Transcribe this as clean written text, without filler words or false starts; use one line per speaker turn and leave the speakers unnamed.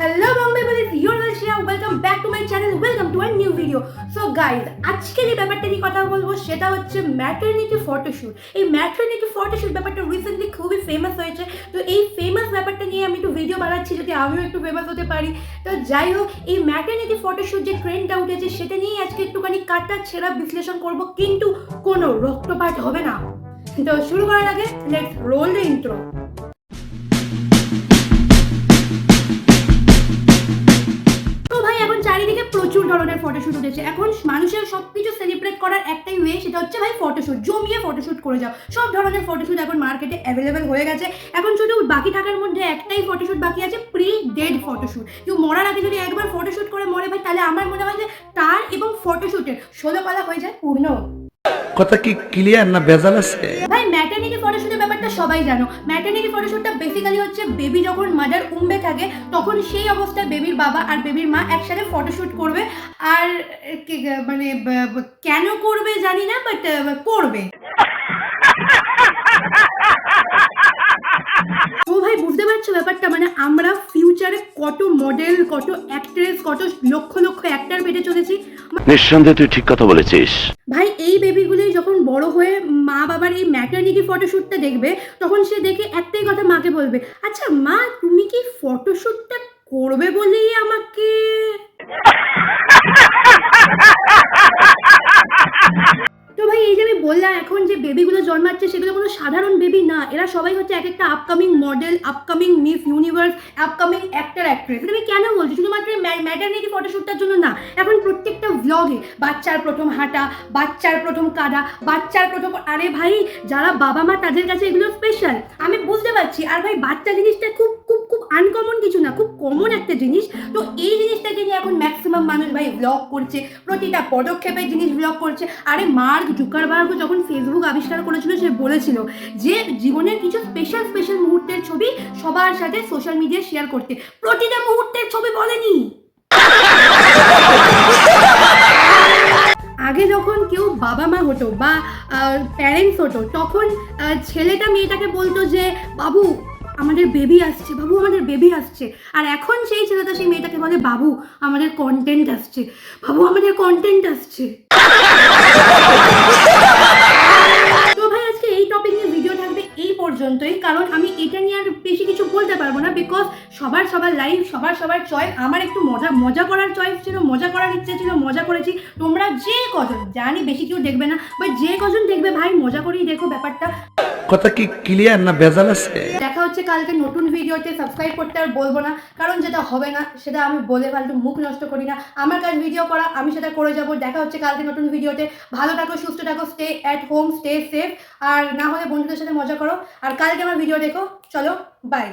Hello Bombay Buddies, you're Valshia. Welcome back to my channel. Welcome to a new video. So guys, আজকে যে ব্যাপারটা নিয়ে কথা বলবো সেটা হচ্ছে ম্যাটারনিটি ফটোশুট। এই ম্যাটারনিটি ফটোশুট ব্যাপারটা রিসেন্টলি খুবই ফেমাস হয়েছে। তো এই ফেমাস ব্যাপারটা নিয়ে আমি একটু ভিডিও বানাচ্ছি যাতে আমিও একটু ফেমাস হতে পারি। তো যাই হোক, এই ম্যাটারনিটি ফটোশুট যে ট্রেন্ডটা উঠেছে সেটা নিয়ে আজকে একটুখানি কাটা ছেঁড়া বিশ্লেষণ করব, কিন্তু কোনো রক্তপাত হবে না। তো শুরু করার আগে লেটস রোল দ্য ইন্ট্রো। চারিদিকে প্রচুর ধরনের ফটোশুট উঠেছে। এখন মানুষের সবকিছু সেলিব্রেট করার একটাই ওয়ে, সেটা হচ্ছে ভাই ফটোশুট। জমিয়ে ফটোশুট করে যাও। সব ধরনের ফটোশুট এখন মার্কেটে অ্যাভেলেবেল হয়ে গেছে। এখন শুধু বাকি থাকার মধ্যে একটাই ফটোশুট বাকি আছে, প্রি ডেড ফটোশুট। কেউ মরার আগে যদি একবার ফটোশুট করে মরে ভাই, তাহলে আমার মনে হয় যে তার এবং ফটোশুটের 16 পালা হয়ে যায় পূর্ণ।
কথা কি ক্লিয়ার না ভেজাল আছে?
ভাই ম্যাটারনিটি ফটোশুটের ব্যাপারটা সবাই জানো। ম্যাটারনিটি ফটোশুটটা বেসিক্যালি হচ্ছে বেবি যখন মাদার উম্বে থাকে তখন সেই অবস্থায় বেবির বাবা আর বেবির মা একসাথে ফটোশুট করবে। আর মানে কেন করবে জানি না, বাট করবে। তো ভাই বুঝতে পারছো ব্যাপারটা, মানে আমরা ফিউচারে কত মডেল, কত অ্যাক্ট্রেস, কত লক্ষ লক্ষ অ্যাক্টর পেতে চলেছি।
নিঃসন্দেহে তুই ঠিক কথা বলেছিস
ভাই এই বেবিগুলি যখন বড় হয়ে মা বাবার এই ম্যাটারনিটি ফটোশুটটা দেখবে, তখন সে দেখে একটাই কথা মাকে বলবে, আচ্ছা মা তুমি কি ফটোশুটটা করবে বলেই আমাকে। তো ভাই এই যে আমি বললাম এখন যে বেবিগুলো জন্মাচ্ছে সেগুলো কোনো সাধারণ বেবি না, এরা সবাই হচ্ছে এক একটা upcoming model, upcoming miss universe, upcoming actor actress. আমি কেন বলছি শুধুমাত্র ম্যাটারনিটি ফটোশুটটার জন্য না, এখন প্রত্যেকটা ভ্লগে বাচ্চার প্রথম হাঁটা, বাচ্চার প্রথম কাঁদা, বাচ্চার প্রথম, আরে ভাই যারা বাবা মা তাদের কাছে এগুলো স্পেশাল, আমি বুঝতে পারছি। আর ভাই বাচ্চা জিনিসটা খুব খুব খুব আনকমন কিছু না, খুব কমন একটা জিনিস। তো এই জিনিসটাকে নিয়ে এখন ম্যাক্সিমাম মানুষ ভাই ব্লগ করছে, প্রতিটা পদক্ষেপে জিনিস ব্লগ করছে। আরে মার্ক জুকারবার্গ যখন ফেসবুক আবিষ্কার করেছিল সে বলেছিল যে জীবনের কিছু স্পেশাল স্পেশাল মুহূর্তের ছবি সবার সাথে সোশ্যাল মিডিয়ায় শেয়ার করতে। প্রতিটা মুহূর্তের ছবি বলেনি। আগে যখন কেউ বাবা মা হতো বা প্যারেন্টস হতো, তখন ছেলেটা মেয়েটাকে বলতো যে বাবু আমাদের বেবি আসছে, বাবু আমাদের বেবি আসছে। আর এখন সেই ছেলেটা সেই মেয়েটাকে বলে বাবু আমাদের কন্টেন্ট আসছে, বাবু আমাদের কন্টেন্ট আসছে। তো ভাই আজকে এই টপিক নিয়ে ভিডিও থাকবে এই পর্যন্তই, কারণ আমি এটা নিয়ে আর বেশি কিছু বলতে পারবো না, বিকজ সবার লাইফ, সবার চয়েস। আমার একটু মজা করার চয়েস ছিল, মজা করার ইচ্ছে ছিল, মজা করেছি। তোমরা যে কজন, জানি বেশি কেউ দেখবে না, বাট যে কজন দেখবে ভাই মজা করেই দেখো ব্যাপারটা।
কথা কি ক্লিয়ার না ভেজাল আছে?
দেখা হচ্ছে কালকে নতুন ভিডিওতে। সাবস্ক্রাইব করতে আর বলবো না, কারণ যেটা হবে না সেটা আমি বলে ফালতু মুখ নষ্ট করি না। আমার কাজ ভিডিও করা, আমি সেটা করে যাবো। দেখা হচ্ছে কালকে নতুন ভিডিওতে। ভালো থাকো, সুস্থ থাকো, stay at home, stay safe. আর না হলে বন্ধুদের সাথে মজা করো। আর কালকে আমার ভিডিও দেখো। চলো বাই।